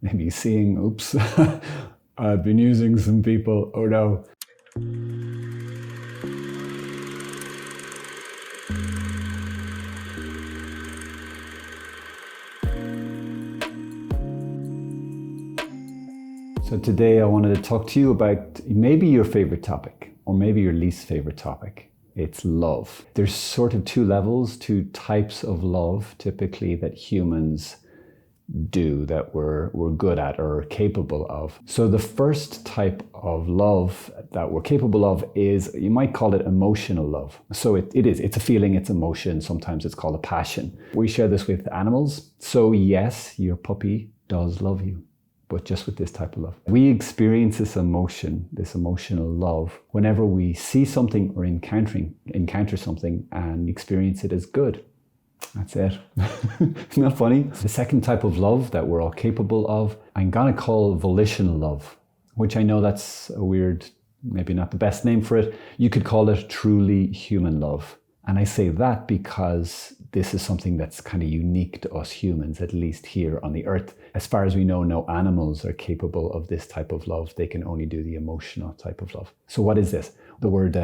maybe seeing, oops, I've been using some people, oh no. So today I wanted to talk to you about maybe your favorite topic, or maybe your least favorite topic. It's love. There's sort of two levels, two types of love typically that humans do, that we're good at or capable of. So the first type of love that we're capable of is, you might call it emotional love. So it's a feeling, it's emotion. Sometimes it's called a passion. We share this with animals. So yes, your puppy does love you, but just with this type of love. We experience this emotion, this emotional love, whenever we see something or encounter something and experience it as good. That's it. Isn't that funny? The second type of love that we're all capable of, I'm gonna call volitional love, which I know that's a weird, maybe not the best name for it. You could call it truly human love. And I say that because this is something that's kind of unique to us humans, at least here on the earth. As far as we know, no animals are capable of this type of love. They can only do the emotional type of love. So what is this? The word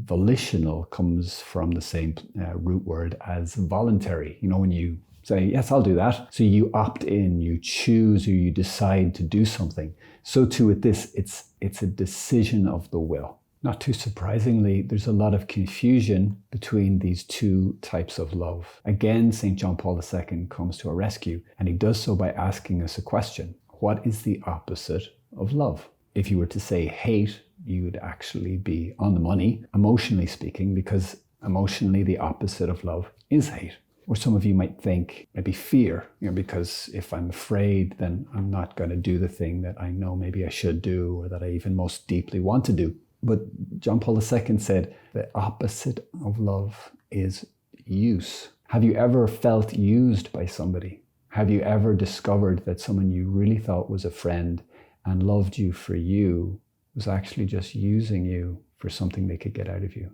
volitional comes from the same root word as voluntary. You know, when you say, yes, I'll do that. So you opt in, you choose, or you decide to do something. So too with this, it's a decision of the will. Not too surprisingly, there's a lot of confusion between these two types of love. Again, St. John Paul II comes to our rescue, and he does so by asking us a question. What is the opposite of love? If you were to say hate, you would actually be on the money, emotionally speaking, because emotionally the opposite of love is hate. Or some of you might think maybe fear, because if I'm afraid, then I'm not going to do the thing that I know maybe I should do, or that I even most deeply want to do. But John Paul II said the opposite of love is use. Have you ever felt used by somebody? Have you ever discovered that someone you really thought was a friend and loved you for you was actually just using you for something they could get out of you?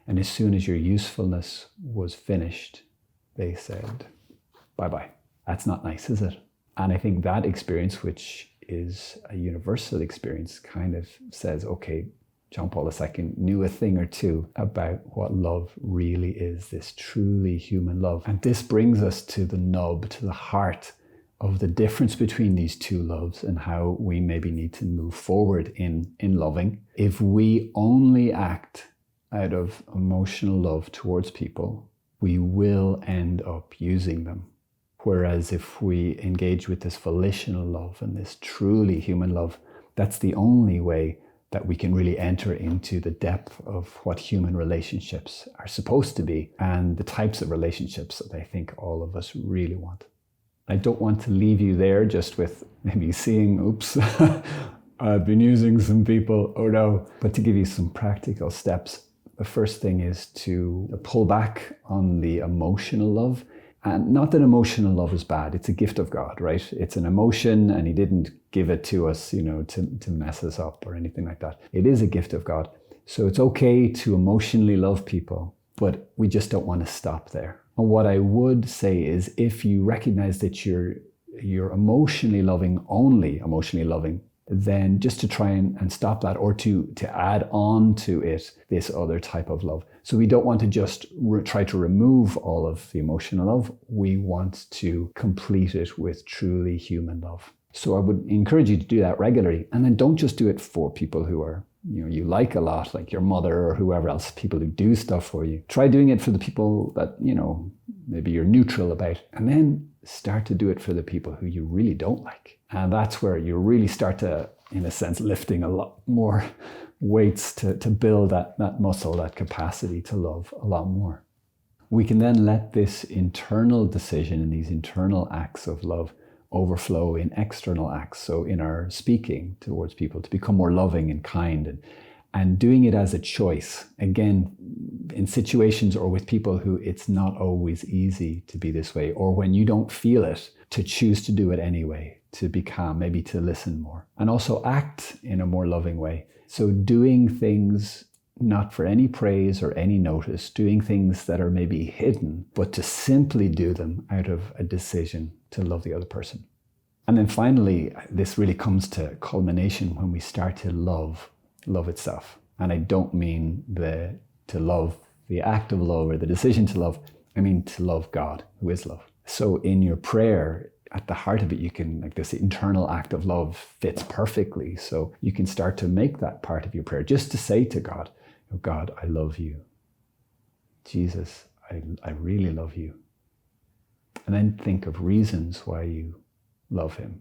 And as soon as your usefulness was finished, they said, bye-bye. That's not nice, is it? And I think that experience, which is a universal experience, kind of says, okay, John Paul II knew a thing or two about what love really is, this truly human love. And this brings us to the nub, to the heart of the difference between these two loves and how we maybe need to move forward in loving. If we only act out of emotional love towards people, we will end up using them. Whereas if we engage with this volitional love and this truly human love, that's the only way that we can really enter into the depth of what human relationships are supposed to be and the types of relationships that I think all of us really want. I don't want to leave you there just with maybe seeing, oops, I've been using some people, oh no, but to give you some practical steps. The first thing is to pull back on the emotional love. And not that emotional love is bad, it's a gift of God, right? It's an emotion, and he didn't give it to us, to mess us up or anything like that. It is a gift of God. So it's okay to emotionally love people, but we just don't want to stop there. And what I would say is, if you recognize that you're emotionally loving, only emotionally loving, then just to try and stop that, or to add on to it this other type of love. So we don't want to just try to remove all of the emotional love. We want to complete it with truly human love. So I would encourage you to do that regularly. And then don't just do it for people who are, you like a lot, like your mother or whoever else, people who do stuff for you. Try doing it for the people that, maybe you're neutral about. And then start to do it for the people who you really don't like. And that's where you really start to, in a sense, lifting a lot more weights to build that muscle, that capacity to love a lot more. We can then let this internal decision and these internal acts of love overflow in external acts. So in our speaking towards people, to become more loving and kind, and doing it as a choice. Again, in situations or with people who it's not always easy to be this way, or when you don't feel it, to choose to do it anyway, to be calm, maybe to listen more, and also act in a more loving way. So doing things not for any praise or any notice, doing things that are maybe hidden, but to simply do them out of a decision to love the other person. And then finally, this really comes to culmination when we start to love itself. And I don't mean to love the act of love or the decision to love. I mean to love God, who is love. So in your prayer, at the heart of it, you can, like, this internal act of love fits perfectly. So you can start to make that part of your prayer, just to say to God, oh God, I love you. Jesus, I really love you. And then think of reasons why you love him.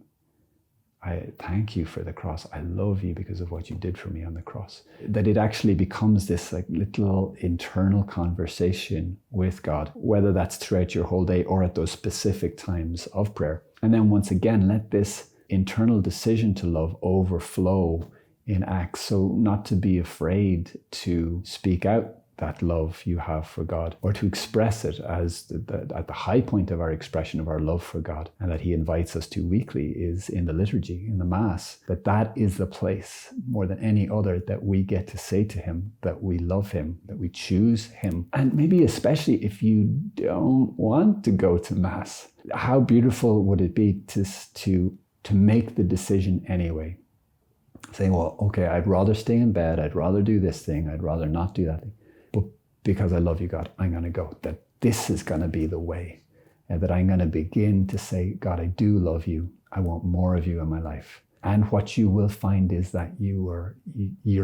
I thank you for the cross. I love you because of what you did for me on the cross. That it actually becomes this like little internal conversation with God, whether that's throughout your whole day or at those specific times of prayer. And then once again, let this internal decision to love overflow in acts. So not to be afraid to speak out that love you have for God, or to express it as at the high point of our expression of our love for God, and that he invites us to weekly is in the liturgy, in the Mass, that is the place more than any other that we get to say to him that we love him, that we choose him. And maybe especially if you don't want to go to Mass, how beautiful would it be to make the decision anyway? Saying, well, okay, I'd rather stay in bed, I'd rather do this thing, I'd rather not do that thing. But because I love you, God, I'm going to go. That this is going to be the way. And that I'm going to begin to say, God, I do love you. I want more of you in my life. And what you will find is that your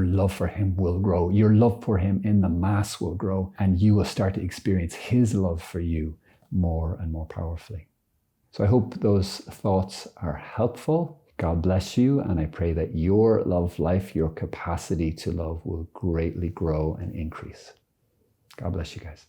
love for him will grow. Your love for him in the Mass will grow. And you will start to experience his love for you more and more powerfully. So I hope those thoughts are helpful. God bless you, and I pray that your love life, your capacity to love will greatly grow and increase. God bless you guys.